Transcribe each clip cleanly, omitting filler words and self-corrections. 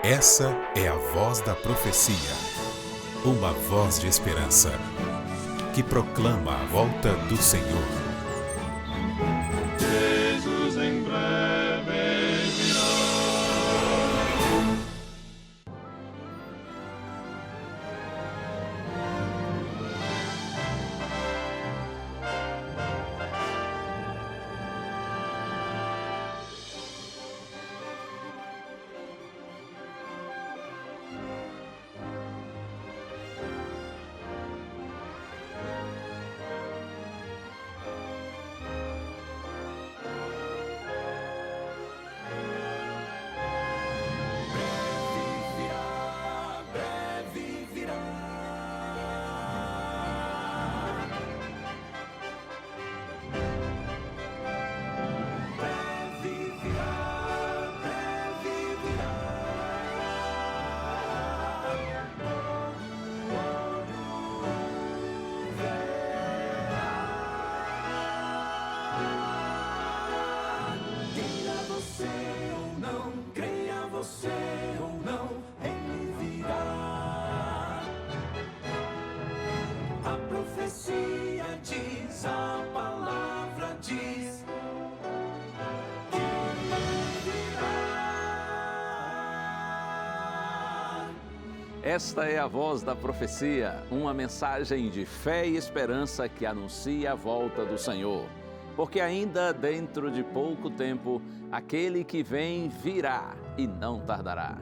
Essa é a voz da profecia, uma voz de esperança, que proclama a volta do Senhor. Jesus em breve virá. Esta é a voz da profecia, uma mensagem de fé e esperança que anuncia a volta do Senhor. Porque ainda dentro de pouco tempo, aquele que vem virá e não tardará.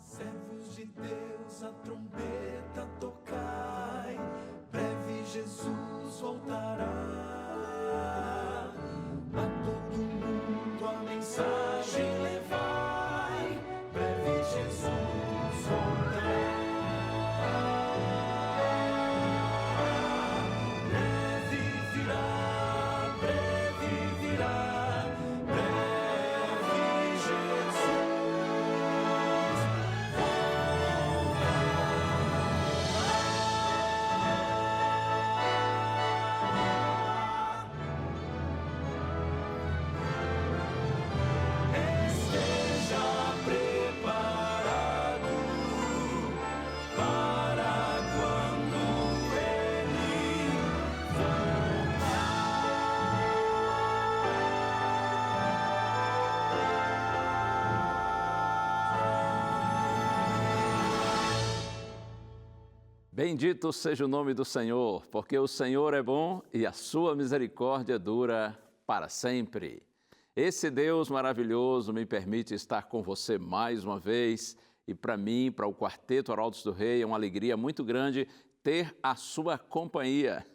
Servos de Deus, a trombeta tocai, breve Jesus voltará. A todo mundo a mensagem levai, breve Jesus voltará. Breve virá, breve virá, breve Jesus. Esteja preparado para quando Ele Bendito seja o nome do Senhor, porque o Senhor é bom e a sua misericórdia dura para sempre. Esse Deus maravilhoso me permite estar com você mais uma vez e para mim, para o Quarteto Arautos do Rei, é uma alegria muito grande ter a sua companhia.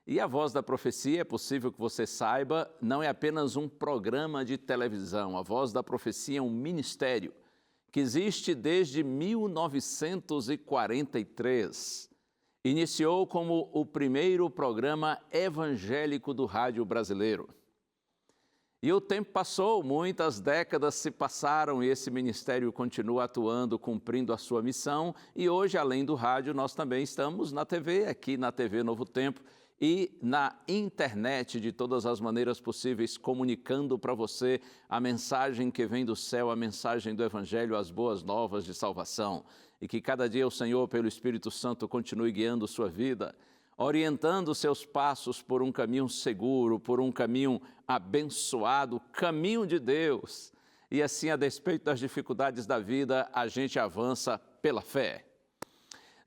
E a Voz da Profecia, é possível que você saiba, não é apenas um programa de televisão. A Voz da Profecia é um ministério que existe desde 1943. Iniciou como o primeiro programa evangélico do rádio brasileiro. E o tempo passou, muitas décadas se passaram e esse ministério continua atuando, cumprindo a sua missão. E hoje, além do rádio, nós também estamos na TV, aqui na TV Novo Tempo, e na internet de todas as maneiras possíveis, comunicando para você a mensagem que vem do céu, a mensagem do Evangelho, as boas novas de salvação. E que cada dia o Senhor, pelo Espírito Santo, continue guiando sua vida, orientando seus passos por um caminho seguro, por um caminho abençoado, caminho de Deus. E assim, a despeito das dificuldades da vida, a gente avança pela fé.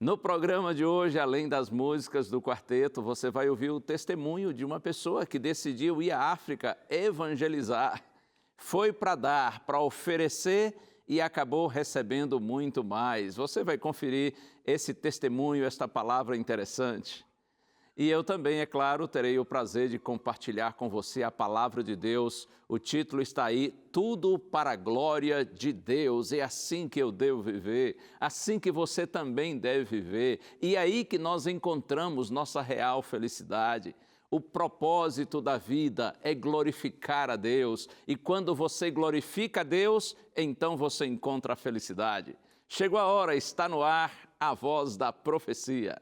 No programa de hoje, além das músicas do quarteto, você vai ouvir o testemunho de uma pessoa que decidiu ir à África evangelizar. Foi para dar, para oferecer e acabou recebendo muito mais. Você vai conferir esse testemunho, esta palavra interessante. E eu também, é claro, terei o prazer de compartilhar com você a palavra de Deus. O título está aí, Tudo para a Glória de Deus. É assim que eu devo viver, assim que você também deve viver. E é aí que nós encontramos nossa real felicidade. O propósito da vida é glorificar a Deus. E quando você glorifica a Deus, então você encontra a felicidade. Chegou a hora, está no ar a Voz da Profecia.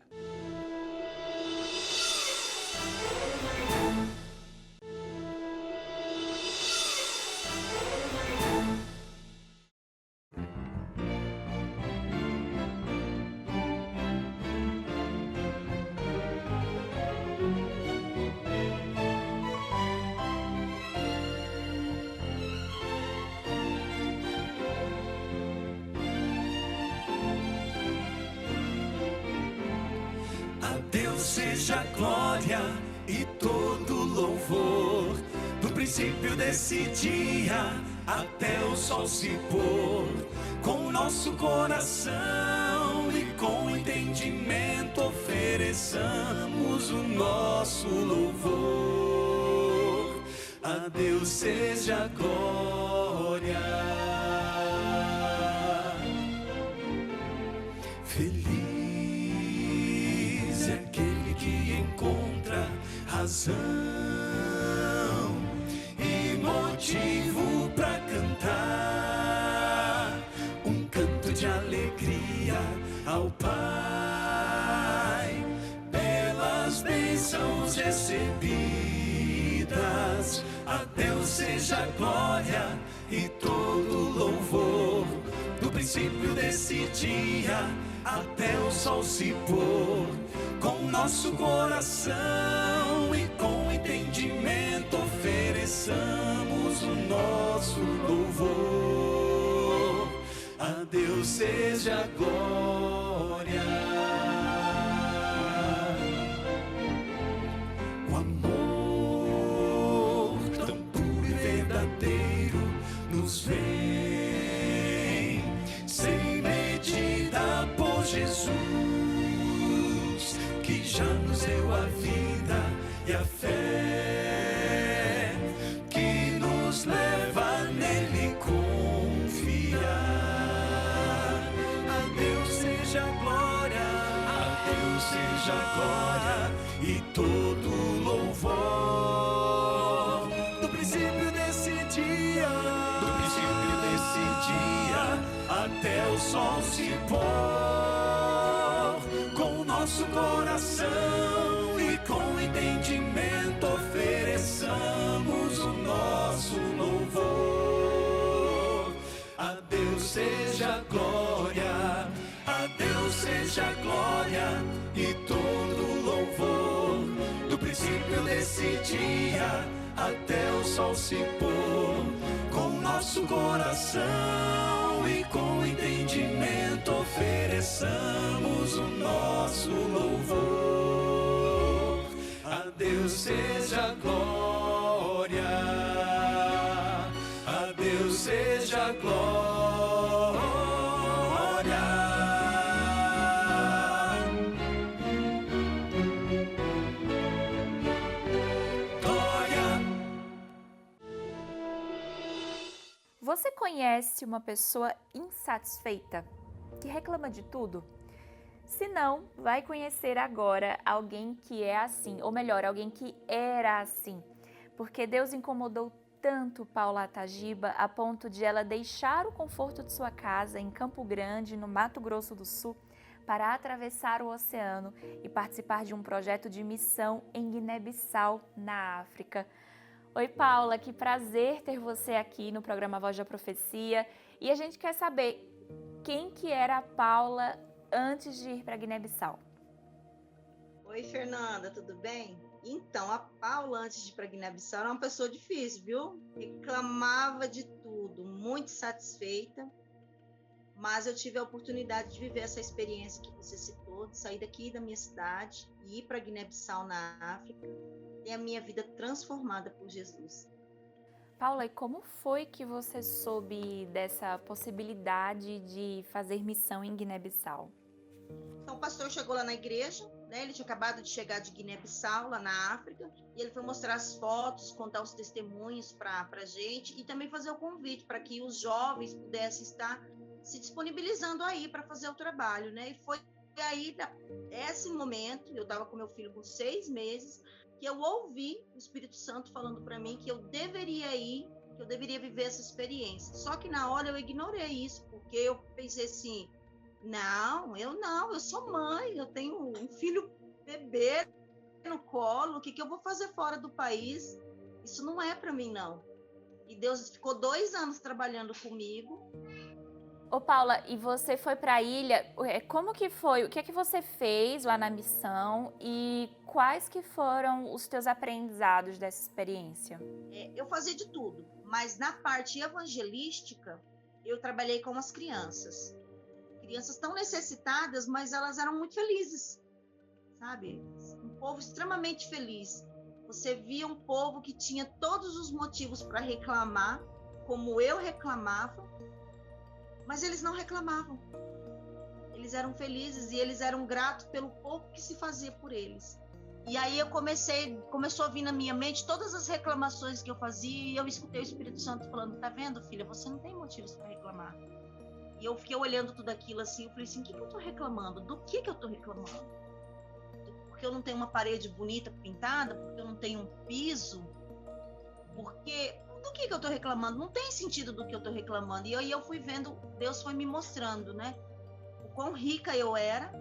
seja glória e todo louvor, do princípio desse dia até o sol se pôr. Com nosso coração e com entendimento ofereçamos o nosso louvor. A Deus seja a glória. Feliz é aquele que encontra razão e motivo para cantar, um canto de alegria ao Pai, pelas bênçãos recebidas. A Deus seja a glória e todo louvor, do princípio desse dia até o sol se pôr. Com nosso coração e com entendimento ofereçamos o nosso louvor. A Deus seja a glória. O amor tão puro e verdadeiro nos vem sem medida por Jesus, que já nos deu a vida e a fé, que nos leva nele confiar. A Deus seja a glória, a Deus seja a glória e todo louvor, do princípio desse dia, até o sol se pôr. Com nosso coração e com entendimento ofereçamos o nosso louvor. A Deus seja a glória, a Deus seja a glória e todo louvor, do princípio desse dia até o sol se pôr. Com nosso coração e com entendimento ofereçamos o nosso louvor. A Deus seja a glória, a Deus seja a glória. Você conhece uma pessoa insatisfeita, que reclama de tudo? Se não, vai conhecer agora alguém que é assim, ou melhor, alguém que era assim. Porque Deus incomodou tanto Paula Atagiba a ponto de ela deixar o conforto de sua casa em Campo Grande, no Mato Grosso do Sul, para atravessar o oceano e participar de um projeto de missão em Guiné-Bissau, na África. Oi, Paula, que prazer ter você aqui no programa Voz da Profecia. E a gente quer saber quem que era a Paula antes de ir para Guiné-Bissau. Oi, Fernanda, tudo bem? Então, a Paula, antes de ir para Guiné-Bissau, era uma pessoa difícil, viu? Reclamava de tudo, muito satisfeita. Mas eu tive a oportunidade de viver essa experiência que você citou, de sair daqui da minha cidade e ir para Guiné-Bissau, na África. E a minha vida transformada por Jesus. Paula, e como foi que você soube dessa possibilidade de fazer missão em Guiné-Bissau? Então, o pastor chegou lá na igreja, né? Ele tinha acabado de chegar de Guiné-Bissau, lá na África, e ele foi mostrar as fotos, contar os testemunhos para a gente, e também fazer o convite para que os jovens pudessem estar se disponibilizando aí para fazer o trabalho, né? E foi aí, esse momento, eu estava com meu filho com 6 meses, que eu ouvi o Espírito Santo falando para mim que eu deveria ir, que eu deveria viver essa experiência. Só que na hora eu ignorei isso, porque eu pensei assim, eu sou mãe, eu tenho um filho bebê no colo, o que eu vou fazer fora do país? Isso não é para mim, não. E Deus ficou 2 anos trabalhando comigo. Ô Paula, e você foi para a ilha, como que foi? O que é que você fez lá na missão e quais que foram os teus aprendizados dessa experiência? Eu fazia de tudo, mas na parte evangelística, eu trabalhei com as crianças. Crianças tão necessitadas, mas elas eram muito felizes, sabe? povo extremamente feliz. Você via um povo que tinha todos os motivos para reclamar, como eu reclamava, mas eles não reclamavam. Eles eram felizes e eles eram gratos pelo pouco que se fazia por eles. E aí começou a vir na minha mente todas as reclamações que eu fazia, e eu escutei o Espírito Santo falando: tá vendo, filha, você não tem motivos para reclamar. E eu fiquei olhando tudo aquilo assim, eu falei assim: o que eu estou reclamando? Do que eu estou reclamando? Porque eu não tenho uma parede bonita pintada? Porque eu não tenho um piso? Porque do que eu estou reclamando? Não tem sentido do que eu estou reclamando. E aí eu fui vendo, Deus foi me mostrando, né? O quão rica eu era,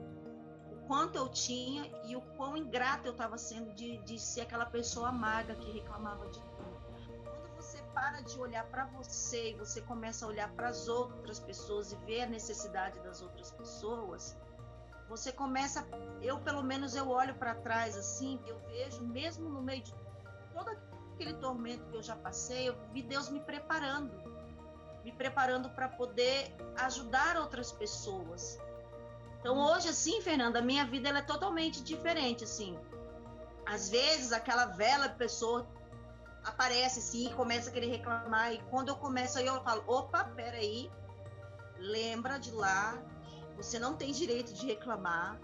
o quanto eu tinha e o quão ingrata eu estava sendo de ser aquela pessoa amarga que reclamava de tudo. Quando você para de olhar para você e você começa a olhar para as outras pessoas e ver a necessidade das outras pessoas, você começa, pelo menos eu olho para trás assim, eu vejo, mesmo no meio de todo aquele tormento que eu já passei, eu vi Deus me preparando para poder ajudar outras pessoas. Então hoje, assim, Fernanda, a minha vida ela é totalmente diferente, assim. Às vezes aquela velha pessoa aparece assim e começa a querer reclamar, e quando eu começo aí eu falo: opa, peraí, lembra de lá, você não tem direito de reclamar,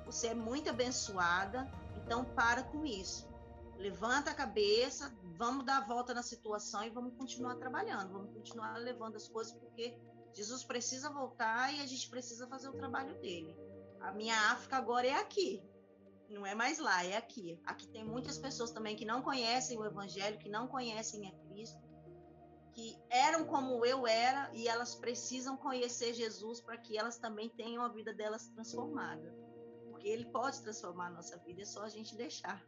você é muito abençoada, então para com isso. Levanta a cabeça, vamos dar a volta na situação e vamos continuar trabalhando, vamos continuar levando as coisas, porque Jesus precisa voltar e a gente precisa fazer o trabalho dele. A minha África agora é aqui, não é mais lá, é aqui. Aqui tem muitas pessoas também que não conhecem o Evangelho, que não conhecem a Cristo, que eram como eu era, e elas precisam conhecer Jesus para que elas também tenham a vida delas transformada. Porque Ele pode transformar a nossa vida, é só a gente deixar.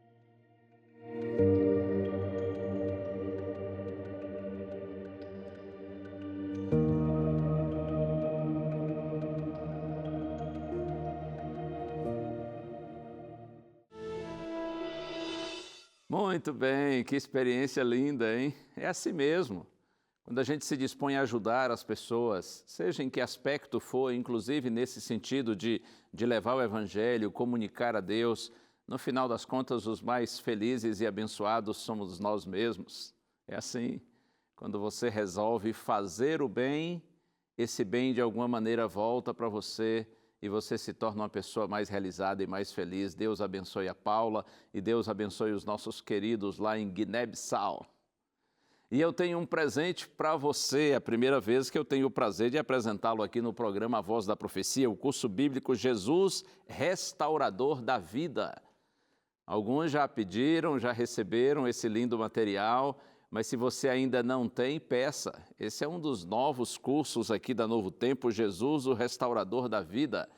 Muito bem, que experiência linda, hein? É assim mesmo. Quando a gente se dispõe a ajudar as pessoas, seja em que aspecto for, inclusive nesse sentido de levar o Evangelho, comunicar a Deus, no final das contas, os mais felizes e abençoados somos nós mesmos. É assim, quando você resolve fazer o bem, esse bem de alguma maneira volta para você e você se torna uma pessoa mais realizada e mais feliz. Deus abençoe a Paula e Deus abençoe os nossos queridos lá em Guiné-Bissau. E eu tenho um presente para você, é a primeira vez que eu tenho o prazer de apresentá-lo aqui no programa A Voz da Profecia, o curso bíblico Jesus, Restaurador da Vida. Alguns já pediram, já receberam esse lindo material, mas se você ainda não tem, peça. Esse é um dos novos cursos aqui da Novo Tempo, Jesus, o Restaurador da Vida.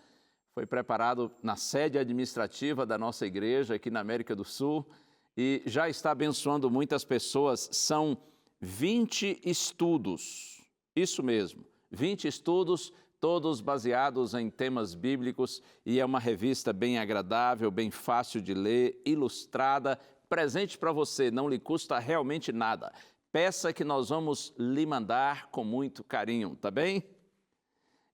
Foi preparado na sede administrativa da nossa igreja aqui na América do Sul e já está abençoando muitas pessoas. São 20 estudos, isso mesmo, 20 estudos, todos baseados em temas bíblicos, e é uma revista bem agradável, bem fácil de ler, ilustrada, presente para você, não lhe custa realmente nada. Peça que nós vamos lhe mandar com muito carinho, tá bem?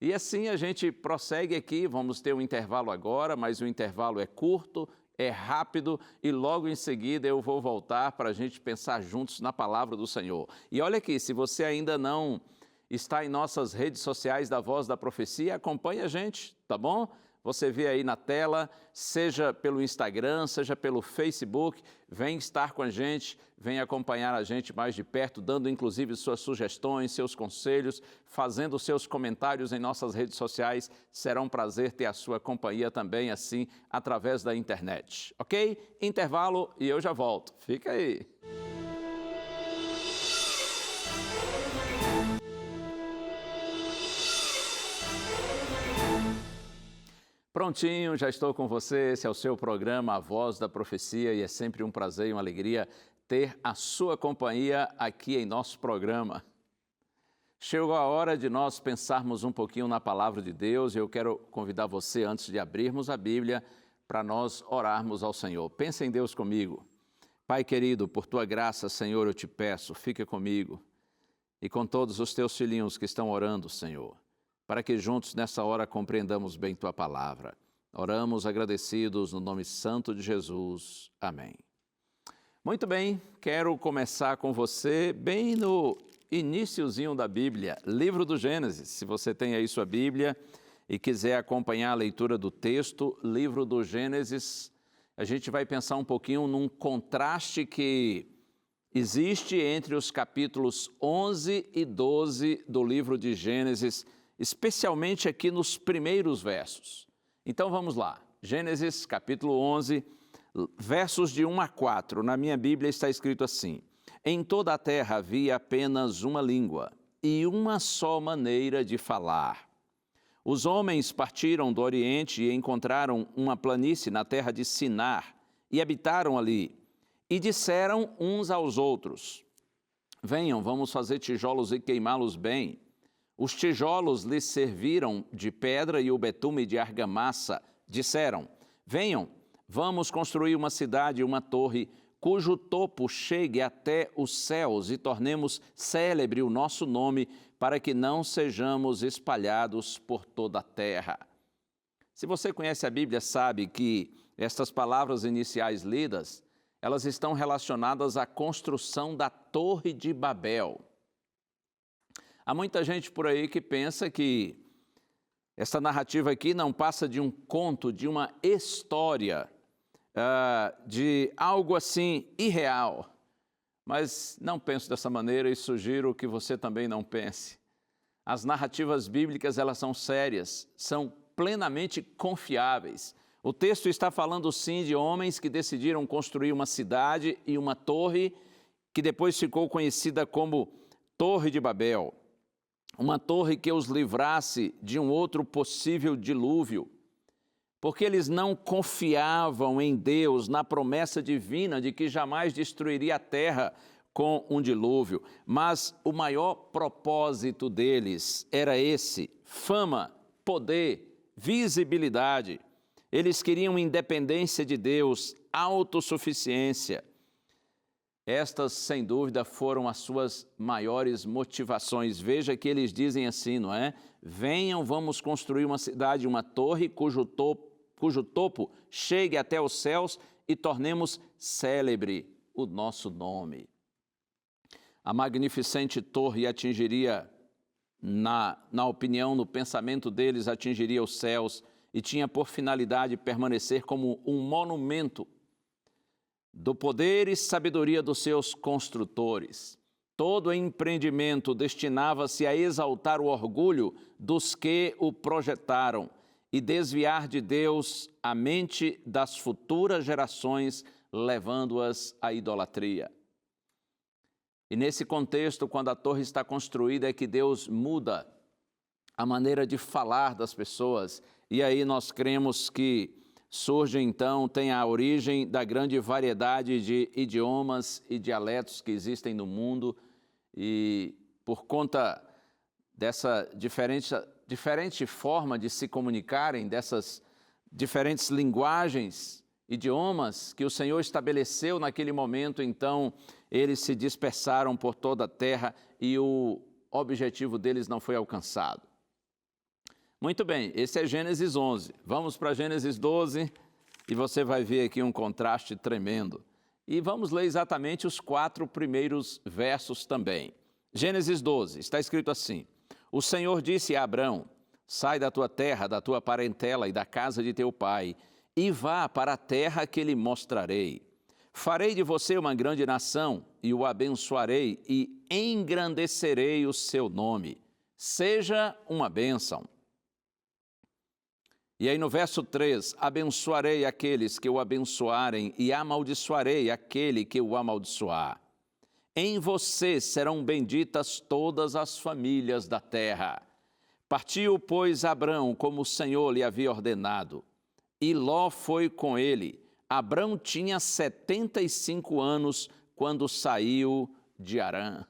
E assim a gente prossegue aqui, vamos ter um intervalo agora, mas o intervalo é curto, é rápido e logo em seguida eu vou voltar para a gente pensar juntos na palavra do Senhor. E olha aqui, se você ainda não está em nossas redes sociais da Voz da Profecia, acompanhe a gente, tá bom? Você vê aí na tela, seja pelo Instagram, seja pelo Facebook, vem estar com a gente, vem acompanhar a gente mais de perto, dando inclusive suas sugestões, seus conselhos, fazendo seus comentários em nossas redes sociais. Será um prazer ter a sua companhia também, assim, através da internet. Ok? Intervalo e eu já volto. Fica aí. Prontinho, já estou com você. Esse é o seu programa A Voz da Profecia e é sempre um prazer e uma alegria ter a sua companhia aqui em nosso programa. Chegou a hora de nós pensarmos um pouquinho na palavra de Deus e eu quero convidar você, antes de abrirmos a Bíblia, para nós orarmos ao Senhor. Pense em Deus comigo. Pai querido, por Tua graça, Senhor, eu te peço, fica comigo e com todos os Teus filhinhos que estão orando, Senhor, para que juntos nessa hora compreendamos bem Tua palavra. Oramos agradecidos no nome santo de Jesus. Amém. Muito bem, quero começar com você bem no iniciozinho da Bíblia, livro do Gênesis. Se você tem aí sua Bíblia e quiser acompanhar a leitura do texto, livro do Gênesis, a gente vai pensar um pouquinho num contraste que existe entre os capítulos 11 e 12 do livro de Gênesis, especialmente aqui nos primeiros versos. Então vamos lá, Gênesis capítulo 11, versos de 1 a 4, na minha Bíblia está escrito assim: Em toda a terra havia apenas uma língua e uma só maneira de falar. Os homens partiram do Oriente e encontraram uma planície na terra de Sinar e habitaram ali. E disseram uns aos outros: Venham, vamos fazer tijolos e queimá-los bem. Os tijolos lhes serviram de pedra e o betume de argamassa. Disseram: Venham, vamos construir uma cidade e uma torre, cujo topo chegue até os céus e tornemos célebre o nosso nome, para que não sejamos espalhados por toda a terra. Se você conhece a Bíblia, sabe que estas palavras iniciais lidas, elas estão relacionadas à construção da Torre de Babel. Há muita gente por aí que pensa que essa narrativa aqui não passa de um conto, de uma história, de algo assim irreal. Mas não penso dessa maneira e sugiro que você também não pense. As narrativas bíblicas, elas são sérias, são plenamente confiáveis. O texto está falando sim de homens que decidiram construir uma cidade e uma torre que depois ficou conhecida como Torre de Babel. Uma torre que os livrasse de um outro possível dilúvio, porque eles não confiavam em Deus, na promessa divina de que jamais destruiria a terra com um dilúvio. Mas o maior propósito deles era esse: fama, poder, visibilidade. Eles queriam independência de Deus, autossuficiência. Estas, sem dúvida, foram as suas maiores motivações. Veja que eles dizem assim, não é? Venham, vamos construir uma cidade, uma torre, cujo topo chegue até os céus e tornemos célebre o nosso nome. A magnificente torre atingiria, na opinião, no pensamento deles, atingiria os céus e tinha por finalidade permanecer como um monumento do poder e sabedoria dos seus construtores. Todo empreendimento destinava-se a exaltar o orgulho dos que o projetaram e desviar de Deus a mente das futuras gerações, levando-as à idolatria. E nesse contexto, quando a torre está construída, é que Deus muda a maneira de falar das pessoas. E aí nós cremos que surge então, tem a origem da grande variedade de idiomas e dialetos que existem no mundo, e por conta dessa diferente forma de se comunicarem, dessas diferentes linguagens, idiomas que o Senhor estabeleceu naquele momento, então eles se dispersaram por toda a terra e o objetivo deles não foi alcançado. Muito bem, esse é Gênesis 11. Vamos para Gênesis 12 e você vai ver aqui um contraste tremendo. E vamos ler exatamente os 4 primeiros versos também. Gênesis 12, está escrito assim: O Senhor disse a Abrão: Sai da tua terra, da tua parentela e da casa de teu pai, e vá para a terra que lhe mostrarei. Farei de você uma grande nação, e o abençoarei, e engrandecerei o seu nome. Seja uma bênção. E aí no verso 3, abençoarei aqueles que o abençoarem e amaldiçoarei aquele que o amaldiçoar. Em você serão benditas todas as famílias da terra. Partiu, pois, Abrão, como o Senhor lhe havia ordenado, e Ló foi com ele. Abrão tinha 75 anos quando saiu de Harã.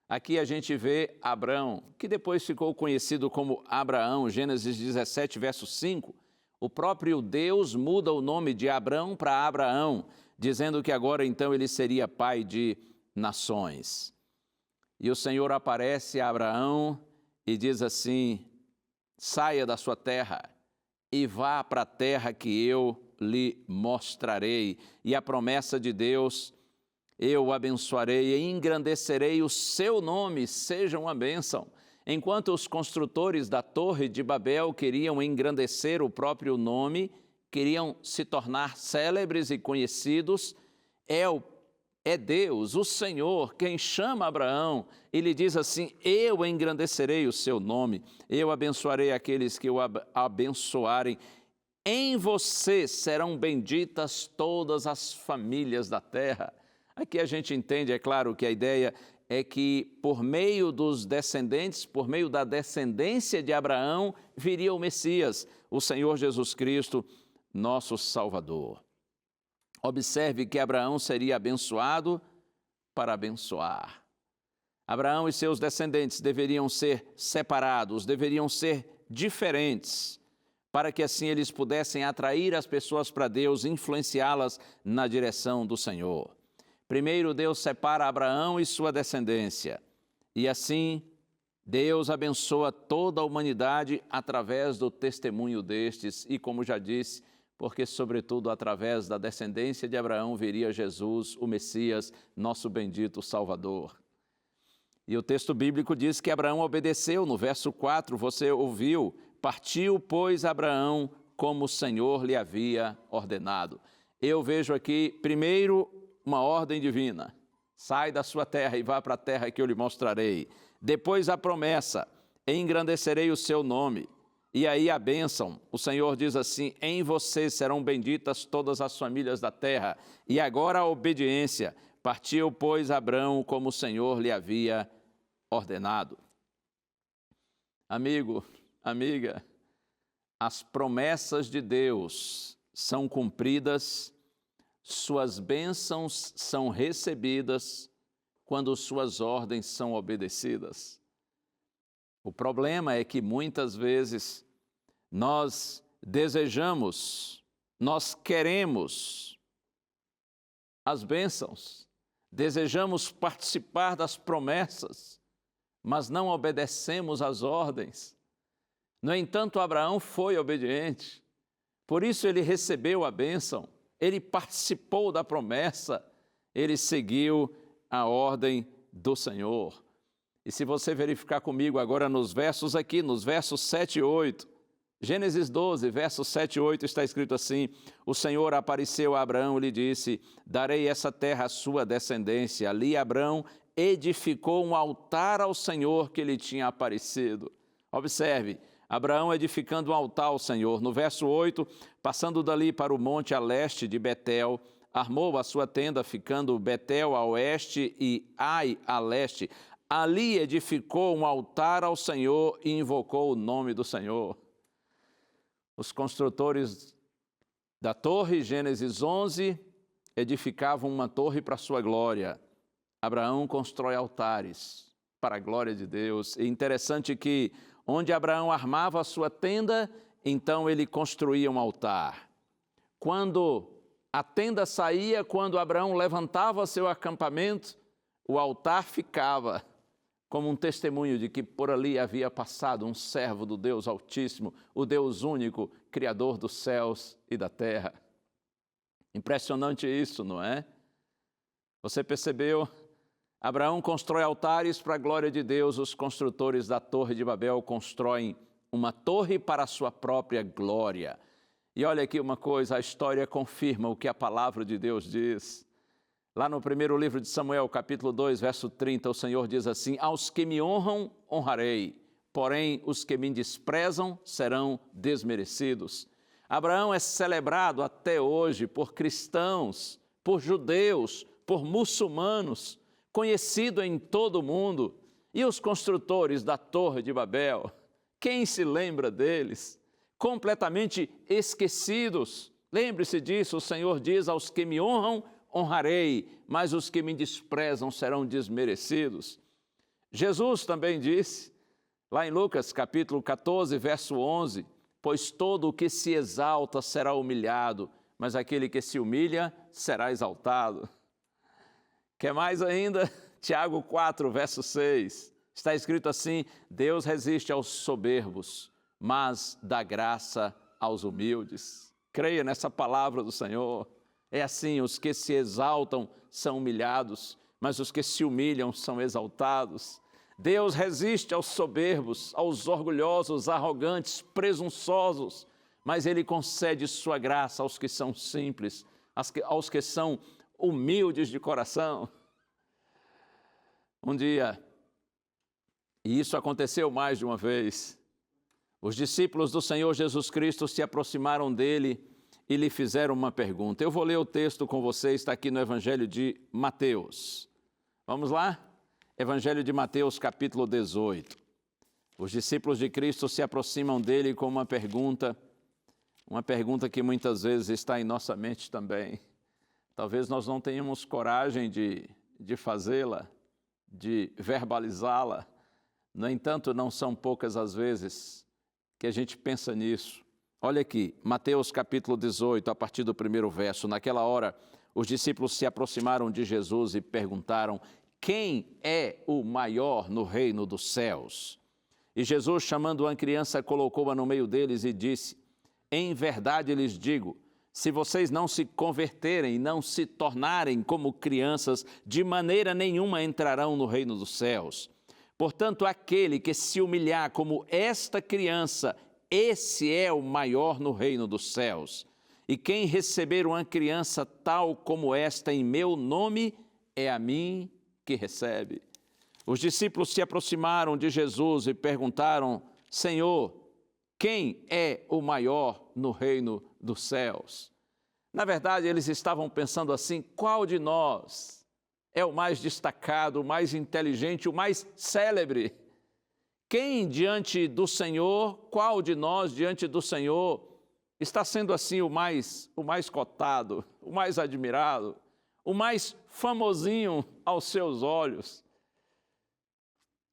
Aqui a gente vê Abrão, que depois ficou conhecido como Abraão, Gênesis 17, verso 5. O próprio Deus muda o nome de Abrão para Abraão, dizendo que agora então ele seria pai de nações. E o Senhor aparece a Abraão e diz assim: saia da sua terra e vá para a terra que eu lhe mostrarei. E a promessa de Deus, eu o abençoarei e engrandecerei o seu nome, seja uma bênção. Enquanto os construtores da Torre de Babel queriam engrandecer o próprio nome, queriam se tornar célebres e conhecidos, é Deus, o Senhor, quem chama Abraão e lhe diz assim: eu engrandecerei o seu nome, eu abençoarei aqueles que o abençoarem. Em você serão benditas todas as famílias da terra. Aqui a gente entende, é claro, que a ideia é que por meio dos descendentes, por meio da descendência de Abraão, viria o Messias, o Senhor Jesus Cristo, nosso Salvador. Observe que Abraão seria abençoado para abençoar. Abraão e seus descendentes deveriam ser separados, deveriam ser diferentes, para que assim eles pudessem atrair as pessoas para Deus, influenciá-las na direção do Senhor. Primeiro, Deus separa Abraão e sua descendência, e assim Deus abençoa toda a humanidade através do testemunho destes, e como já disse, porque, sobretudo, através da descendência de Abraão viria Jesus, o Messias, nosso bendito Salvador. E o texto bíblico diz que Abraão obedeceu, no verso 4, você ouviu, partiu, pois, Abraão, como o Senhor lhe havia ordenado. Eu vejo aqui, primeiro, uma ordem divina. Sai da sua terra e vá para a terra que eu lhe mostrarei. Depois a promessa, engrandecerei o seu nome. E aí a bênção, o Senhor diz assim: em você serão benditas todas as famílias da terra. E agora a obediência, partiu, pois, Abraão, como o Senhor lhe havia ordenado. Amigo, amiga, as promessas de Deus são cumpridas, suas bênçãos são recebidas quando suas ordens são obedecidas. O problema é que muitas vezes nós desejamos, nós queremos as bênçãos, desejamos participar das promessas, mas não obedecemos às ordens. No entanto, Abraão foi obediente, por isso ele recebeu a bênção, ele participou da promessa, ele seguiu a ordem do Senhor. E se você verificar comigo agora nos versos aqui, nos versos 7 e 8, Gênesis 12, versos 7 e 8, está escrito assim: o Senhor apareceu a Abraão e lhe disse: darei essa terra à sua descendência. Ali Abraão edificou um altar ao Senhor que lhe tinha aparecido. Observe, Abraão edificando um altar ao Senhor. No verso 8, passando dali para o monte a leste de Betel, armou a sua tenda, ficando Betel a oeste e Ai a leste. Ali edificou um altar ao Senhor e invocou o nome do Senhor. Os construtores da torre, Gênesis 11, edificavam uma torre para a sua glória. Abraão constrói altares para a glória de Deus. É interessante que onde Abraão armava a sua tenda, então ele construía um altar. Quando a tenda saía, quando Abraão levantava seu acampamento, o altar ficava como um testemunho de que por ali havia passado um servo do Deus Altíssimo, o Deus único, Criador dos céus e da terra. Impressionante isso, não é? Você percebeu? Abraão constrói altares para a glória de Deus, os construtores da Torre de Babel constroem uma torre para a sua própria glória. E olha aqui uma coisa, a história confirma o que a palavra de Deus diz. Lá no primeiro livro de Samuel, capítulo 2, verso 30, o Senhor diz assim: aos que me honram, honrarei, porém os que me desprezam serão desmerecidos. Abraão é celebrado até hoje por cristãos, por judeus, por muçulmanos, conhecido em todo o mundo. E os construtores da Torre de Babel, quem se lembra deles? Completamente esquecidos. Lembre-se disso, o Senhor diz: aos que me honram, honrarei, mas os que me desprezam serão desmerecidos. Jesus também disse, lá em Lucas capítulo 14, verso 11, pois todo o que se exalta será humilhado, mas aquele que se humilha será exaltado. Quer mais ainda? Tiago 4, verso 6, está escrito assim: Deus resiste aos soberbos, mas dá graça aos humildes. Creia nessa palavra do Senhor. É assim, os que se exaltam são humilhados, mas os que se humilham são exaltados. Deus resiste aos soberbos, aos orgulhosos, arrogantes, presunçosos, mas Ele concede sua graça aos que são simples, aos que são humildes de coração. Um dia, e isso aconteceu mais de uma vez, os discípulos do Senhor Jesus Cristo se aproximaram dele e lhe fizeram uma pergunta. Eu vou ler o texto com vocês, está aqui no Evangelho de Mateus. Vamos lá? Evangelho de Mateus, capítulo 18. Os discípulos de Cristo se aproximam dele com uma pergunta que muitas vezes está em nossa mente também. Talvez nós não tenhamos coragem de fazê-la, de verbalizá-la. No entanto, não são poucas as vezes que a gente pensa nisso. Olha aqui, Mateus capítulo 18, a partir do primeiro verso. Naquela hora, os discípulos se aproximaram de Jesus e perguntaram: quem é o maior no reino dos céus? E Jesus, chamando uma criança, colocou-a no meio deles e disse: em verdade lhes digo, se vocês não se converterem e não se tornarem como crianças, de maneira nenhuma entrarão no reino dos céus. Portanto, aquele que se humilhar como esta criança, esse é o maior no reino dos céus. E quem receber uma criança tal como esta em meu nome, é a mim que recebe. Os discípulos se aproximaram de Jesus e perguntaram: Senhor, quem é o maior no reino dos céus? Na verdade, eles estavam pensando assim: qual de nós é o mais destacado, o mais inteligente, o mais célebre? Quem diante do Senhor, qual de nós diante do Senhor está sendo assim o mais cotado, o mais admirado, o mais famosinho aos seus olhos?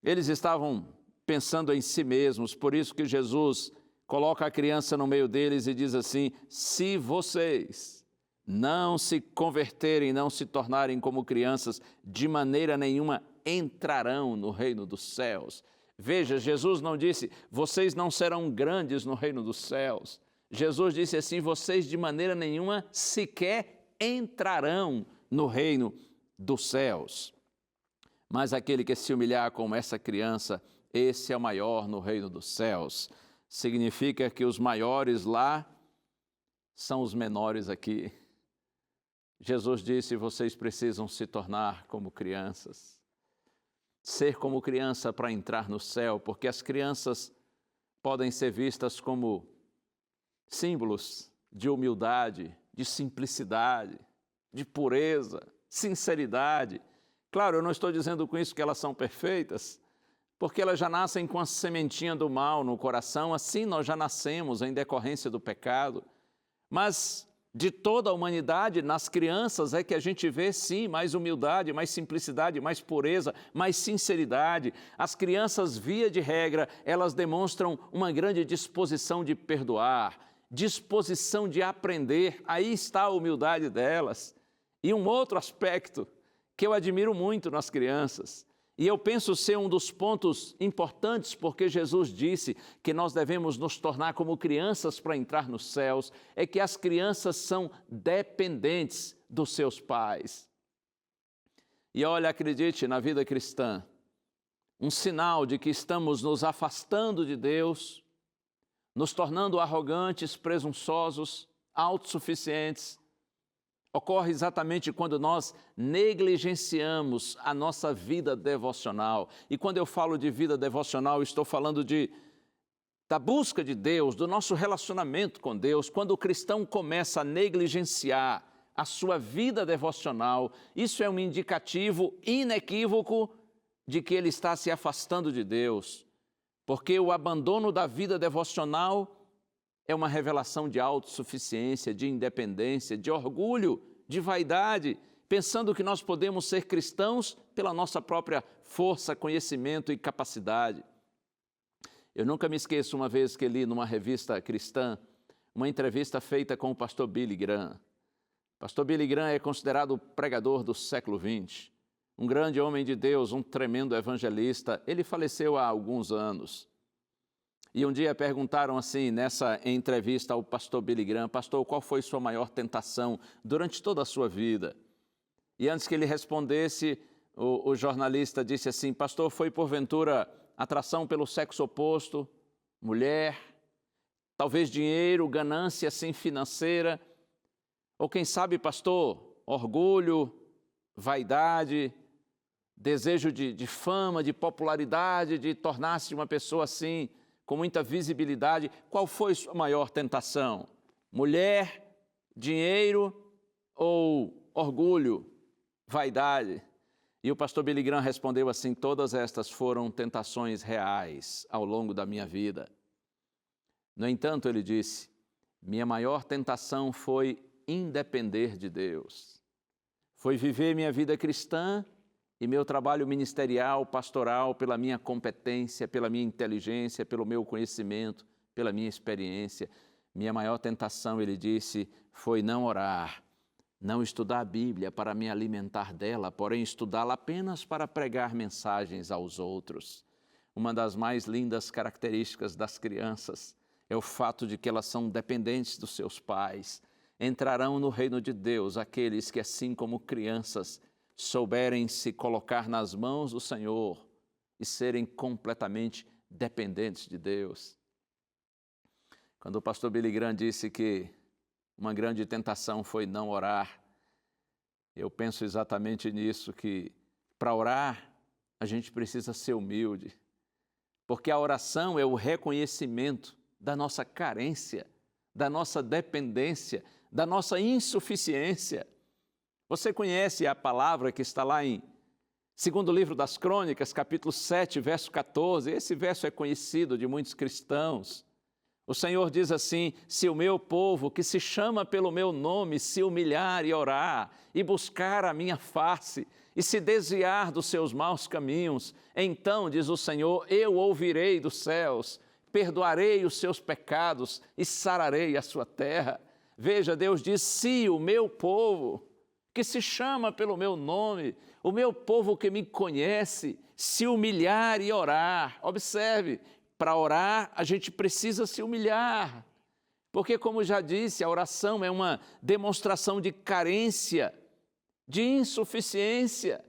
Eles estavam pensando em si mesmos, por isso que Jesus coloca a criança no meio deles e diz assim: se vocês não se converterem, não se tornarem como crianças, de maneira nenhuma entrarão no reino dos céus. Veja, Jesus não disse: vocês não serão grandes no reino dos céus. Jesus disse assim: vocês de maneira nenhuma sequer entrarão no reino dos céus. Mas aquele que se humilhar como essa criança, esse é o maior no reino dos céus. Significa que os maiores lá são os menores aqui. Jesus disse: vocês precisam se tornar como crianças. Ser como criança para entrar no céu, porque as crianças podem ser vistas como símbolos de humildade, de simplicidade, de pureza, sinceridade. Claro, eu não estou dizendo com isso que elas são perfeitas, porque elas já nascem com a sementinha do mal no coração, assim nós já nascemos em decorrência do pecado. Mas de toda a humanidade, nas crianças é que a gente vê, sim, mais humildade, mais simplicidade, mais pureza, mais sinceridade. As crianças, via de regra, elas demonstram uma grande disposição de perdoar, disposição de aprender. Aí está a humildade delas. E um outro aspecto que eu admiro muito nas crianças, e eu penso ser um dos pontos importantes, porque Jesus disse que nós devemos nos tornar como crianças para entrar nos céus, é que as crianças são dependentes dos seus pais. E olha, acredite, na vida cristã, um sinal de que estamos nos afastando de Deus, nos tornando arrogantes, presunçosos, autossuficientes, ocorre exatamente quando nós negligenciamos a nossa vida devocional. E quando eu falo de vida devocional, estou falando da busca de Deus, do nosso relacionamento com Deus. Quando o cristão começa a negligenciar a sua vida devocional, isso é um indicativo inequívoco de que ele está se afastando de Deus. Porque o abandono da vida devocional é uma revelação de autossuficiência, de independência, de orgulho, de vaidade, pensando que nós podemos ser cristãos pela nossa própria força, conhecimento e capacidade. Eu nunca me esqueço uma vez que li numa revista cristã uma entrevista feita com o pastor Billy Graham. O pastor Billy Graham é considerado o pregador do século XX, um grande homem de Deus, um tremendo evangelista. Ele faleceu há alguns anos. E um dia perguntaram assim, nessa entrevista ao pastor Billy Graham: pastor, qual foi sua maior tentação durante toda a sua vida? E antes que ele respondesse, o jornalista disse assim: pastor, foi porventura atração pelo sexo oposto, mulher, talvez dinheiro, ganância assim financeira, ou quem sabe, pastor, orgulho, vaidade, desejo de fama, de popularidade, de tornar-se uma pessoa assim, com muita visibilidade. Qual foi sua maior tentação? Mulher, dinheiro ou orgulho, vaidade? E o pastor Billy Graham respondeu assim: todas estas foram tentações reais ao longo da minha vida. No entanto, ele disse, minha maior tentação foi independer de Deus. Foi viver minha vida cristã e meu trabalho ministerial, pastoral, pela minha competência, pela minha inteligência, pelo meu conhecimento, pela minha experiência. Minha maior tentação, ele disse, foi não orar, não estudar a Bíblia para me alimentar dela, porém estudá-la apenas para pregar mensagens aos outros. Uma das mais lindas características das crianças é o fato de que elas são dependentes dos seus pais. Entrarão no reino de Deus aqueles que, assim como crianças, souberem se colocar nas mãos do Senhor e serem completamente dependentes de Deus. Quando o pastor Billy Graham disse que uma grande tentação foi não orar, eu penso exatamente nisso, que para orar a gente precisa ser humilde, porque a oração é o reconhecimento da nossa carência, da nossa dependência, da nossa insuficiência. Você conhece a palavra que está lá em 2º livro das Crônicas, capítulo 7, verso 14. Esse verso é conhecido de muitos cristãos. O Senhor diz assim: se o meu povo, que se chama pelo meu nome, se humilhar e orar, e buscar a minha face, e se desviar dos seus maus caminhos, então, diz o Senhor, eu ouvirei dos céus, perdoarei os seus pecados e sararei a sua terra. Veja, Deus diz, se o meu povo, que se chama pelo meu nome, o meu povo que me conhece, se humilhar e orar. Observe, para orar a gente precisa se humilhar, porque, como já disse, a oração é uma demonstração de carência, de insuficiência,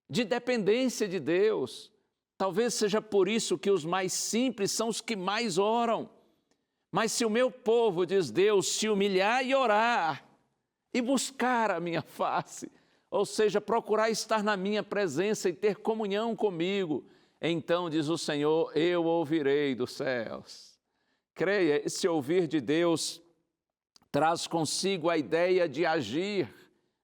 de dependência de Deus. Talvez seja por isso que os mais simples são os que mais oram. Mas se o meu povo, diz Deus, se humilhar e orar, e buscar a minha face, ou seja, procurar estar na minha presença e ter comunhão comigo, então, diz o Senhor, eu ouvirei dos céus. Creia, esse ouvir de Deus traz consigo a ideia de agir,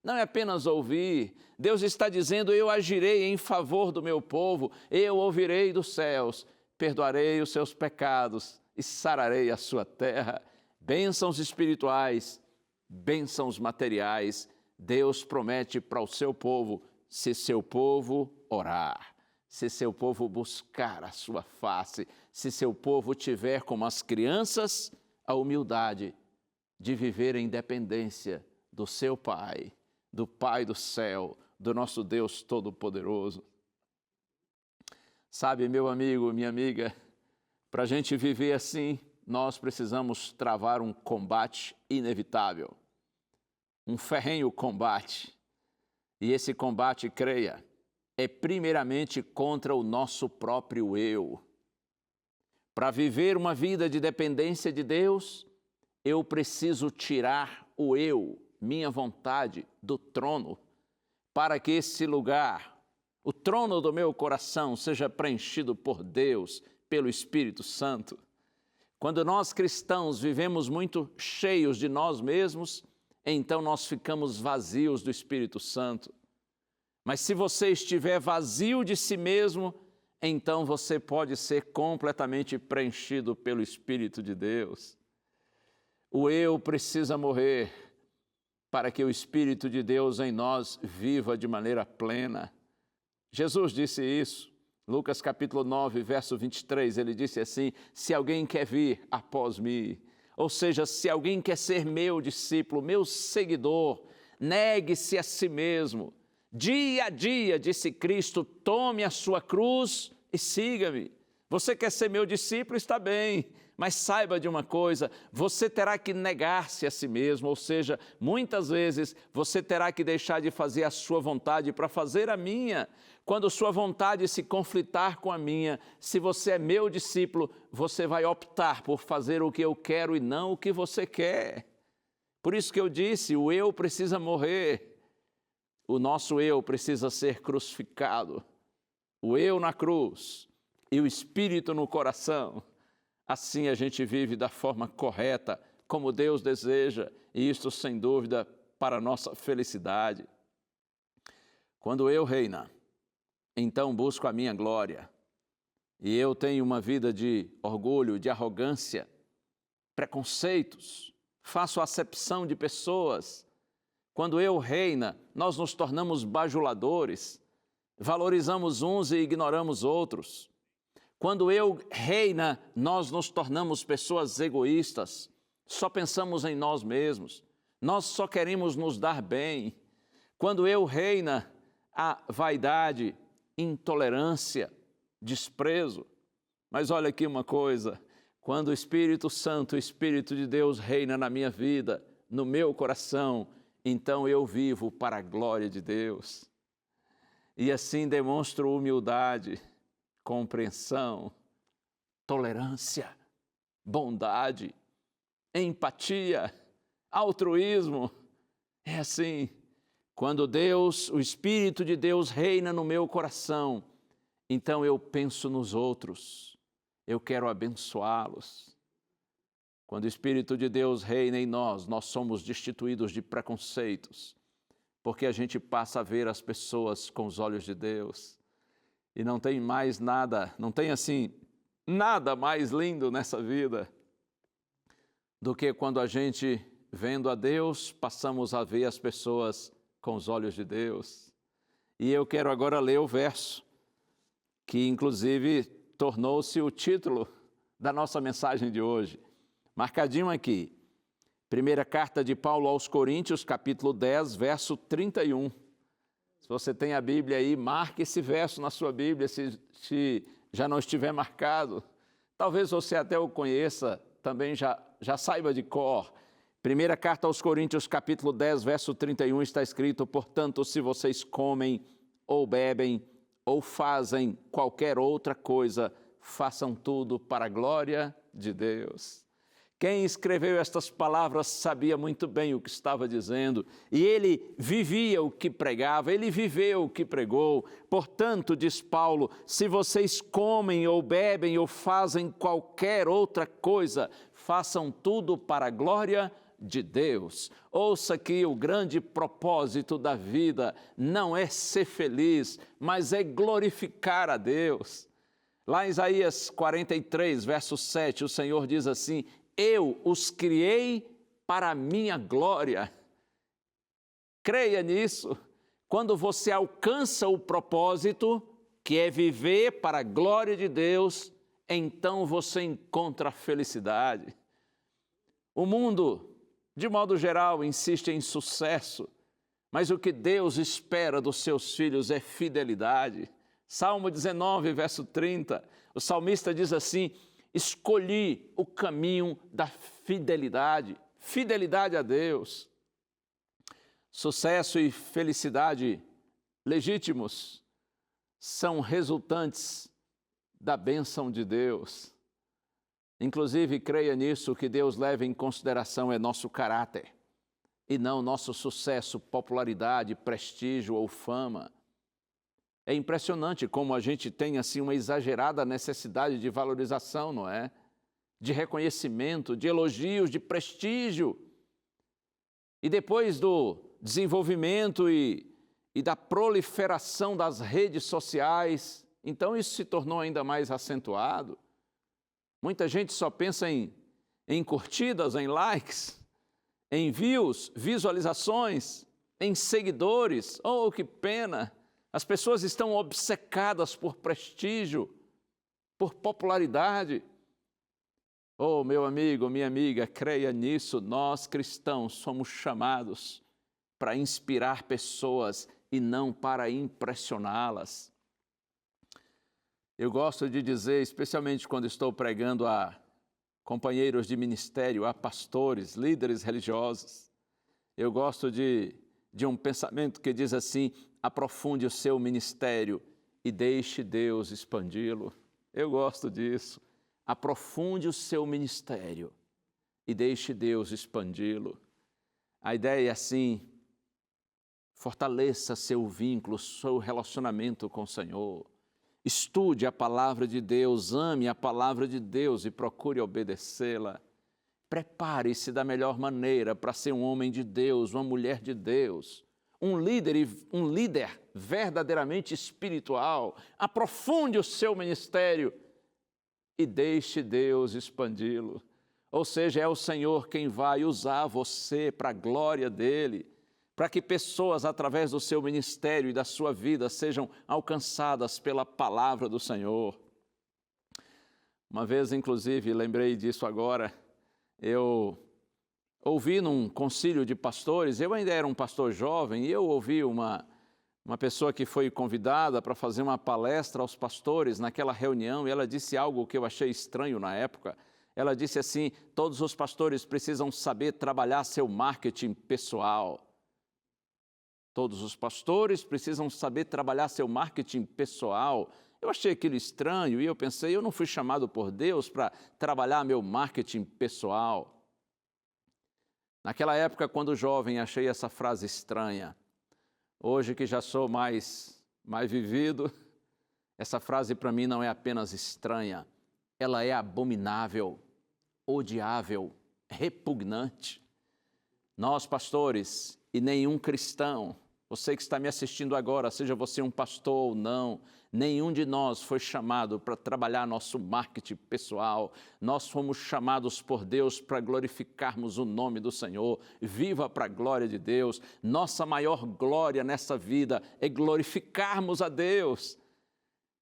não é apenas ouvir. Deus está dizendo, eu agirei em favor do meu povo, eu ouvirei dos céus, perdoarei os seus pecados e sararei a sua terra. Bênçãos espirituais, bênçãos materiais, Deus promete para o seu povo, se seu povo orar, se seu povo buscar a sua face, se seu povo tiver como as crianças a humildade de viver em dependência do seu Pai, do Pai do céu, do nosso Deus Todo-Poderoso. Sabe, meu amigo, minha amiga, para a gente viver assim, nós precisamos travar um combate inevitável, um ferrenho combate. E esse combate, creia, é primeiramente contra o nosso próprio eu. Para viver uma vida de dependência de Deus, eu preciso tirar o eu, minha vontade, do trono, para que esse lugar, o trono do meu coração, seja preenchido por Deus, pelo Espírito Santo. Quando nós cristãos vivemos muito cheios de nós mesmos, então nós ficamos vazios do Espírito Santo. Mas se você estiver vazio de si mesmo, então você pode ser completamente preenchido pelo Espírito de Deus. O eu precisa morrer para que o Espírito de Deus em nós viva de maneira plena. Jesus disse isso. Lucas capítulo 9, verso 23, ele disse assim, se alguém quer vir após mim, ou seja, se alguém quer ser meu discípulo, meu seguidor, negue-se a si mesmo. Dia a dia, disse Cristo, tome a sua cruz e siga-me. Você quer ser meu discípulo? Está bem, mas saiba de uma coisa, você terá que negar-se a si mesmo, ou seja, muitas vezes você terá que deixar de fazer a sua vontade para fazer a minha. Quando sua vontade se conflitar com a minha, se você é meu discípulo, você vai optar por fazer o que eu quero e não o que você quer. Por isso que eu disse, o eu precisa morrer, o nosso eu precisa ser crucificado, o eu na cruz e o Espírito no coração. Assim a gente vive da forma correta, como Deus deseja, e isto, sem dúvida, para a nossa felicidade. Quando eu reino, então busco a minha glória, e eu tenho uma vida de orgulho, de arrogância, preconceitos, faço acepção de pessoas. Quando eu reino, nós nos tornamos bajuladores, valorizamos uns e ignoramos outros. Quando eu reino, nós nos tornamos pessoas egoístas, só pensamos em nós mesmos, nós só queremos nos dar bem. Quando eu reino, há vaidade, intolerância, desprezo. Mas olha aqui uma coisa, quando o Espírito Santo, o Espírito de Deus reina na minha vida, no meu coração, então eu vivo para a glória de Deus. E assim demonstro humildade, compreensão, tolerância, bondade, empatia, altruísmo. É assim, quando Deus, o Espírito de Deus reina no meu coração, então eu penso nos outros, eu quero abençoá-los. Quando o Espírito de Deus reina em nós, nós somos destituídos de preconceitos, porque a gente passa a ver as pessoas com os olhos de Deus. E não tem mais nada, não tem assim, nada mais lindo nessa vida do que quando a gente, vendo a Deus, passamos a ver as pessoas com os olhos de Deus. E eu quero agora ler o verso, que inclusive tornou-se o título da nossa mensagem de hoje. Marcadinho aqui, primeira carta de Paulo aos Coríntios, capítulo 10, verso 31. Se você tem a Bíblia aí, marque esse verso na sua Bíblia, se já não estiver marcado. Talvez você até o conheça, também já saiba de cor. Primeira carta aos Coríntios, capítulo 10, verso 31, está escrito: portanto, se vocês comem ou bebem ou fazem qualquer outra coisa, façam tudo para a glória de Deus. Quem escreveu estas palavras sabia muito bem o que estava dizendo, e ele vivia o que pregava, ele viveu o que pregou. Portanto, diz Paulo, se vocês comem ou bebem ou fazem qualquer outra coisa, façam tudo para a glória de Deus. Ouça que o grande propósito da vida não é ser feliz, mas é glorificar a Deus. Lá em Isaías 43, verso 7, o Senhor diz assim: eu os criei para a minha glória. Creia nisso. Quando você alcança o propósito, que é viver para a glória de Deus, então você encontra a felicidade. O mundo, de modo geral, insiste em sucesso, mas o que Deus espera dos seus filhos é fidelidade. Salmo 19, verso 30, o salmista diz assim: escolhi o caminho da fidelidade, fidelidade a Deus. Sucesso e felicidade legítimos são resultantes da bênção de Deus. Inclusive, creia nisso, o que Deus leva em consideração é nosso caráter, e não nosso sucesso, popularidade, prestígio ou fama. É impressionante como a gente tem assim uma exagerada necessidade de valorização, não é? De reconhecimento, de elogios, de prestígio. E depois do desenvolvimento e da proliferação das redes sociais, então isso se tornou ainda mais acentuado. Muita gente só pensa em curtidas, em likes, em views, visualizações, em seguidores. Oh, que pena! As pessoas estão obcecadas por prestígio, por popularidade. Oh, meu amigo, minha amiga, creia nisso, nós cristãos somos chamados para inspirar pessoas e não para impressioná-las. Eu gosto de dizer, especialmente quando estou pregando a companheiros de ministério, a pastores, líderes religiosos, eu gosto de um pensamento que diz assim: aprofunde o seu ministério e deixe Deus expandi-lo. Eu gosto disso. Aprofunde o seu ministério e deixe Deus expandi-lo. A ideia é assim: fortaleça seu vínculo, seu relacionamento com o Senhor. Estude a palavra de Deus, ame a palavra de Deus e procure obedecê-la. Prepare-se da melhor maneira para ser um homem de Deus, uma mulher de Deus, um líder verdadeiramente espiritual. Aprofunde o seu ministério e deixe Deus expandi-lo. Ou seja, é o Senhor quem vai usar você para a glória dEle, para que pessoas, através do seu ministério e da sua vida, sejam alcançadas pela palavra do Senhor. Uma vez, inclusive, lembrei disso agora, eu ouvi num concílio de pastores, eu ainda era um pastor jovem, e eu ouvi uma pessoa que foi convidada para fazer uma palestra aos pastores naquela reunião, e ela disse algo que eu achei estranho na época. Ela disse assim: todos os pastores precisam saber trabalhar seu marketing pessoal. Todos os pastores precisam saber trabalhar seu marketing pessoal. Eu achei aquilo estranho e eu pensei, eu não fui chamado por Deus para trabalhar meu marketing pessoal. Naquela época, quando jovem, achei essa frase estranha. Hoje que já sou mais vivido, essa frase para mim não é apenas estranha, ela é abominável, odiável, repugnante. Nós, pastores, e nenhum cristão, você que está me assistindo agora, seja você um pastor ou não, nenhum de nós foi chamado para trabalhar nosso marketing pessoal. Nós fomos chamados por Deus para glorificarmos o nome do Senhor. Viva para a glória de Deus. Nossa maior glória nessa vida é glorificarmos a Deus.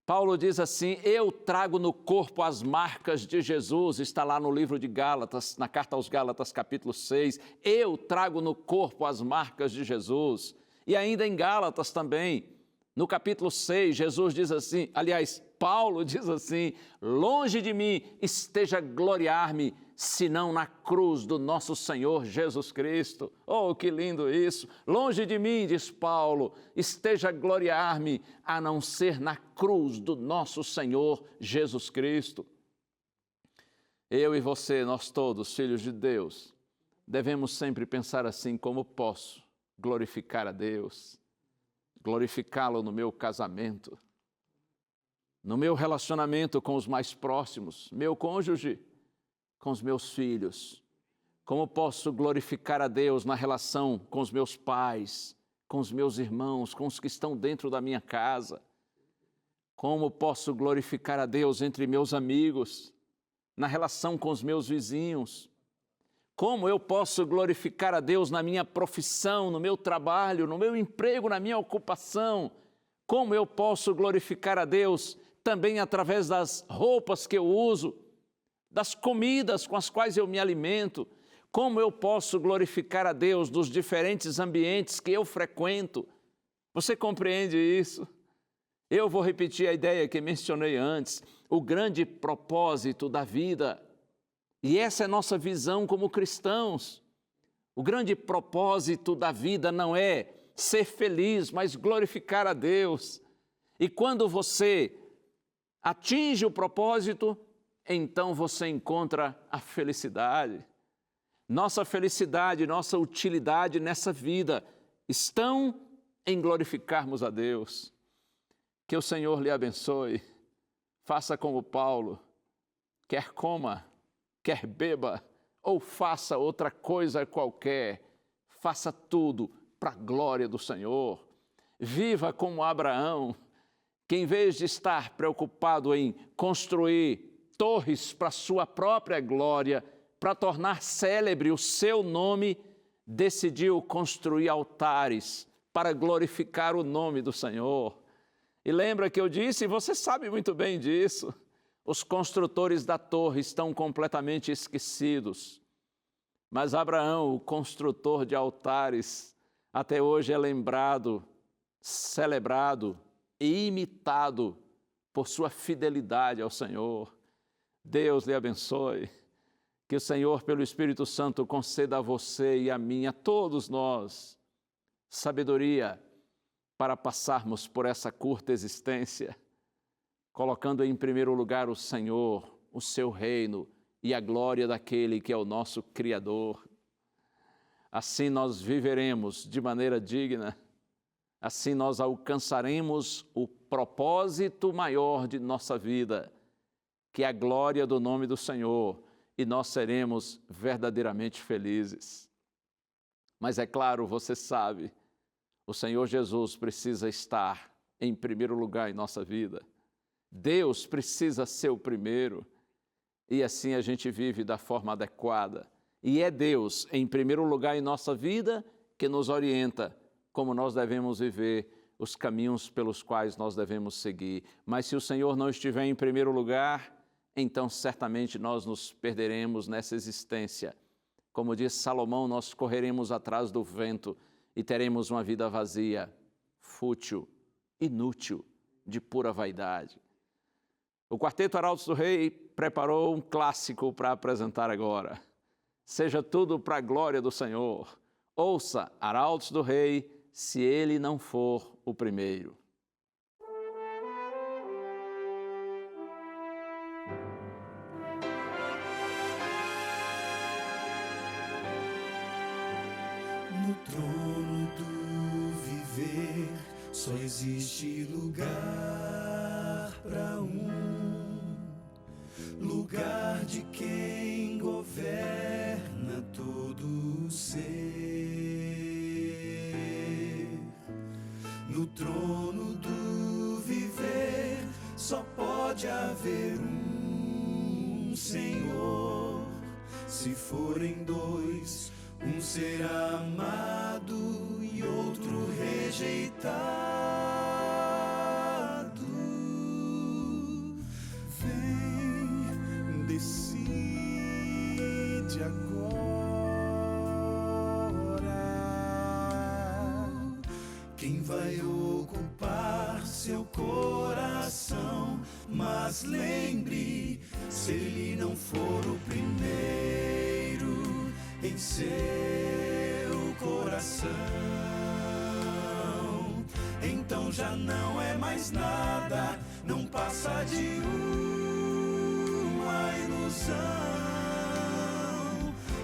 Paulo diz assim: eu trago no corpo as marcas de Jesus, está lá no livro de Gálatas, na carta aos Gálatas, capítulo 6, eu trago no corpo as marcas de Jesus. E ainda em Gálatas também, no capítulo 6, Jesus diz assim, aliás, Paulo diz assim: longe de mim esteja gloriar-me, senão na cruz do nosso Senhor Jesus Cristo. Oh, que lindo isso! Longe de mim, diz Paulo, esteja gloriar-me, a não ser na cruz do nosso Senhor Jesus Cristo. Eu e você, nós todos, filhos de Deus, devemos sempre pensar assim: como posso glorificar a Deus? Glorificá-lo no meu casamento, no meu relacionamento com os mais próximos, meu cônjuge, com os meus filhos. Como posso glorificar a Deus na relação com os meus pais, com os meus irmãos, com os que estão dentro da minha casa? Como posso glorificar a Deus entre meus amigos, na relação com os meus vizinhos? Como eu posso glorificar a Deus na minha profissão, no meu trabalho, no meu emprego, na minha ocupação? Como eu posso glorificar a Deus também através das roupas que eu uso, das comidas com as quais eu me alimento? Como eu posso glorificar a Deus nos diferentes ambientes que eu frequento? Você compreende isso? Eu vou repetir a ideia que mencionei antes: o grande propósito da vida. E essa é nossa visão como cristãos. O grande propósito da vida não é ser feliz, mas glorificar a Deus. E quando você atinge o propósito, então você encontra a felicidade. Nossa felicidade, nossa utilidade nessa vida estão em glorificarmos a Deus. Que o Senhor lhe abençoe. Faça como Paulo, quer coma, quer beba, ou faça outra coisa qualquer, faça tudo para a glória do Senhor. Viva como Abraão, que em vez de estar preocupado em construir torres para sua própria glória, para tornar célebre o seu nome, decidiu construir altares para glorificar o nome do Senhor. E lembra que eu disse, e você sabe muito bem disso, os construtores da torre estão completamente esquecidos. Mas Abraão, o construtor de altares, até hoje é lembrado, celebrado e imitado por sua fidelidade ao Senhor. Deus lhe abençoe. Que o Senhor, pelo Espírito Santo, conceda a você e a mim, a todos nós, sabedoria para passarmos por essa curta existência, colocando em primeiro lugar o Senhor, o seu reino e a glória daquele que é o nosso Criador. Assim nós viveremos de maneira digna, assim nós alcançaremos o propósito maior de nossa vida, que é a glória do nome do Senhor, e nós seremos verdadeiramente felizes. Mas é claro, você sabe, o Senhor Jesus precisa estar em primeiro lugar em nossa vida. Deus precisa ser o primeiro, e assim a gente vive da forma adequada. E é Deus, em primeiro lugar em nossa vida, que nos orienta como nós devemos viver, os caminhos pelos quais nós devemos seguir. Mas se o Senhor não estiver em primeiro lugar, então certamente nós nos perderemos nessa existência. Como diz Salomão, nós correremos atrás do vento e teremos uma vida vazia, fútil, inútil, de pura vaidade. O Quarteto Arautos do Rei preparou um clássico para apresentar agora. Seja tudo para a glória do Senhor. Ouça Arautos do Rei, se ele não for o primeiro. No trono do viver só existe lugar para lugar de quem governa todo o ser. No trono do viver só pode haver um Senhor. Se forem dois, um será amado e outro rejeitado. Vem, decide agora quem vai ocupar seu coração. Mas lembre, se ele não for o primeiro em seu coração, então já não é mais nada, não passa de uma ilusão.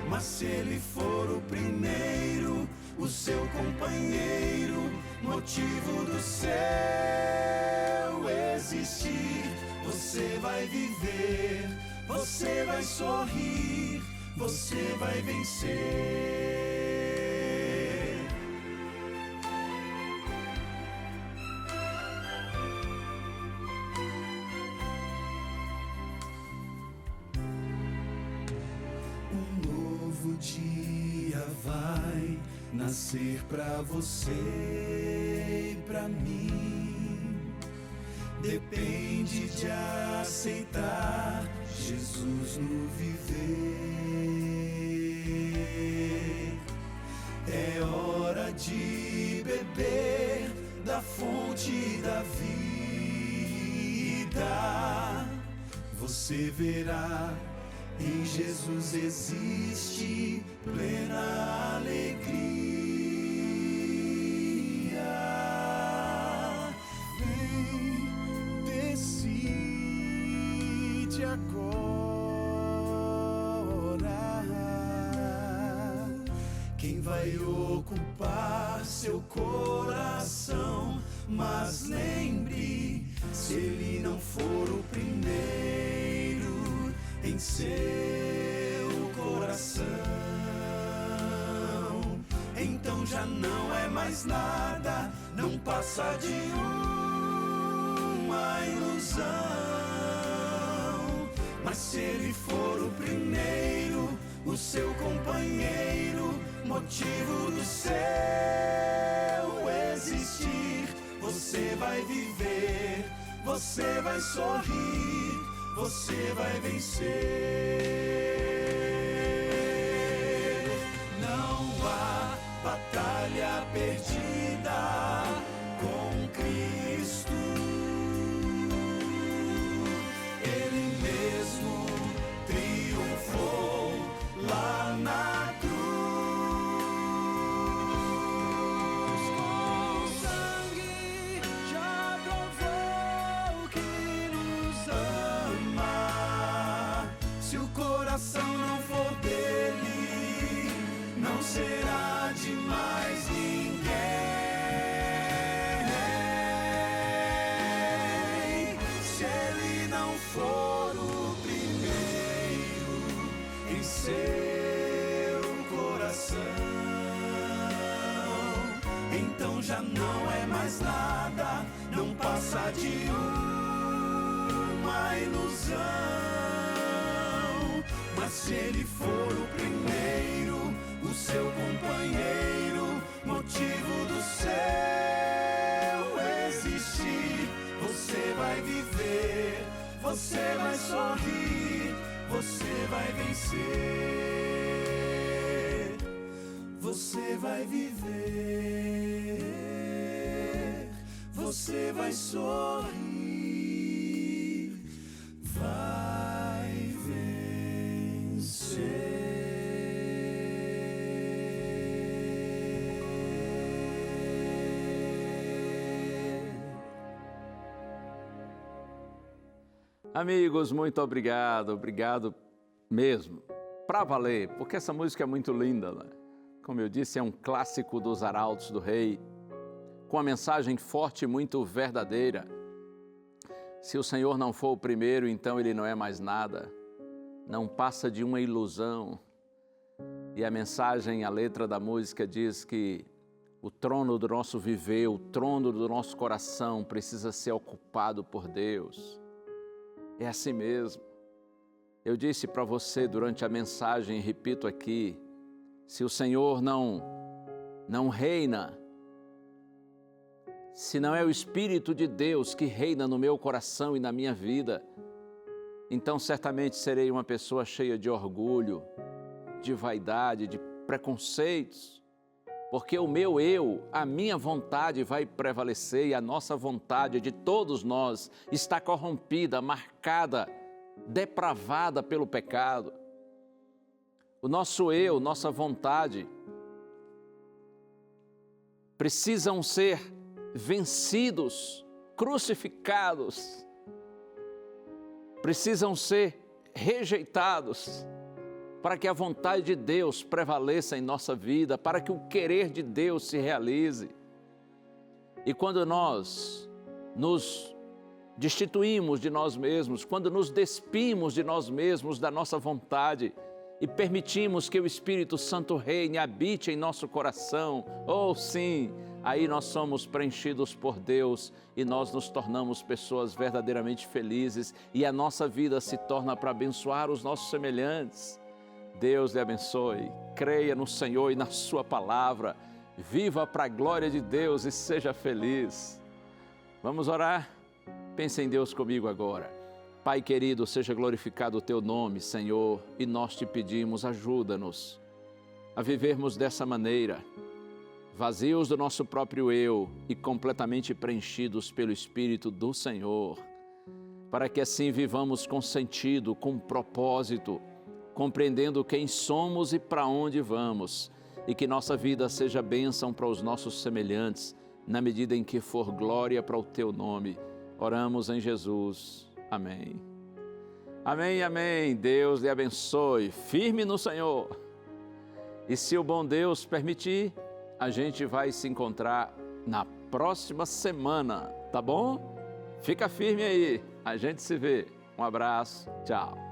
Mas se ele for o primeiro, o seu companheiro, motivo do seu existir, você vai viver, você vai sorrir, você vai vencer. Um novo dia vai nascer pra você e pra mim. Depende de aceitar Jesus no viver. É hora de beber da fonte da vida. Você verá, em Jesus existe plena alegria. Vem, decide agora quem vai ocupar seu coração. Mas lembre, se ele não for o primeiro em seu coração, então já não é mais nada, não passa de uma ilusão. Mas se ele for o primeiro, o seu companheiro, motivo do seu existir, você vai viver, você vai sorrir, você vai vencer. Não há batalha perdida com Cristo. de mais ninguém. Se ele não for o primeiro em seu coração, então já não é mais nada, não passa de uma ilusão. Mas se ele for o primeiro, o seu companheiro, motivo do seu existir, você vai viver, você vai sorrir, você vai vencer, você vai viver, você vai sorrir, vai vencer. Amigos, muito obrigado mesmo, pra valer, porque essa música é muito linda, né? Como eu disse, é um clássico dos Arautos do Rei, com uma mensagem forte e muito verdadeira. Se o Senhor não for o primeiro, então Ele não é mais nada, não passa de uma ilusão. E a mensagem, a letra da música diz que o trono do nosso viver, o trono do nosso coração precisa ser ocupado por Deus. É assim mesmo. Eu disse para você durante a mensagem, repito aqui, se o Senhor não reina, se não é o Espírito de Deus que reina no meu coração e na minha vida, então certamente serei uma pessoa cheia de orgulho, de vaidade, de preconceitos, porque o meu eu, a minha vontade vai prevalecer e a nossa vontade de todos nós está corrompida, marcada, depravada pelo pecado. O nosso eu, nossa vontade, precisam ser vencidos, crucificados, precisam ser rejeitados, para que a vontade de Deus prevaleça em nossa vida, para que o querer de Deus se realize. E quando nós nos destituímos de nós mesmos, quando nos despimos de nós mesmos, da nossa vontade, e permitimos que o Espírito Santo reine, habite em nosso coração, sim, aí nós somos preenchidos por Deus e nós nos tornamos pessoas verdadeiramente felizes e a nossa vida se torna para abençoar os nossos semelhantes. Deus lhe abençoe, creia no Senhor e na sua palavra, viva para a glória de Deus e seja feliz. Vamos orar? Pense em Deus comigo agora. Pai querido, seja glorificado o teu nome, Senhor, e nós te pedimos, ajuda-nos a vivermos dessa maneira, vazios do nosso próprio eu e completamente preenchidos pelo Espírito do Senhor, para que assim vivamos com sentido, com propósito, compreendendo quem somos e para onde vamos, e que nossa vida seja bênção para os nossos semelhantes, na medida em que for glória para o teu nome. Oramos em Jesus. Amém. Amém, amém. Deus lhe abençoe. Firme no Senhor. E se o bom Deus permitir, a gente vai se encontrar na próxima semana, tá bom? Fica firme aí. A gente se vê. Um abraço. Tchau.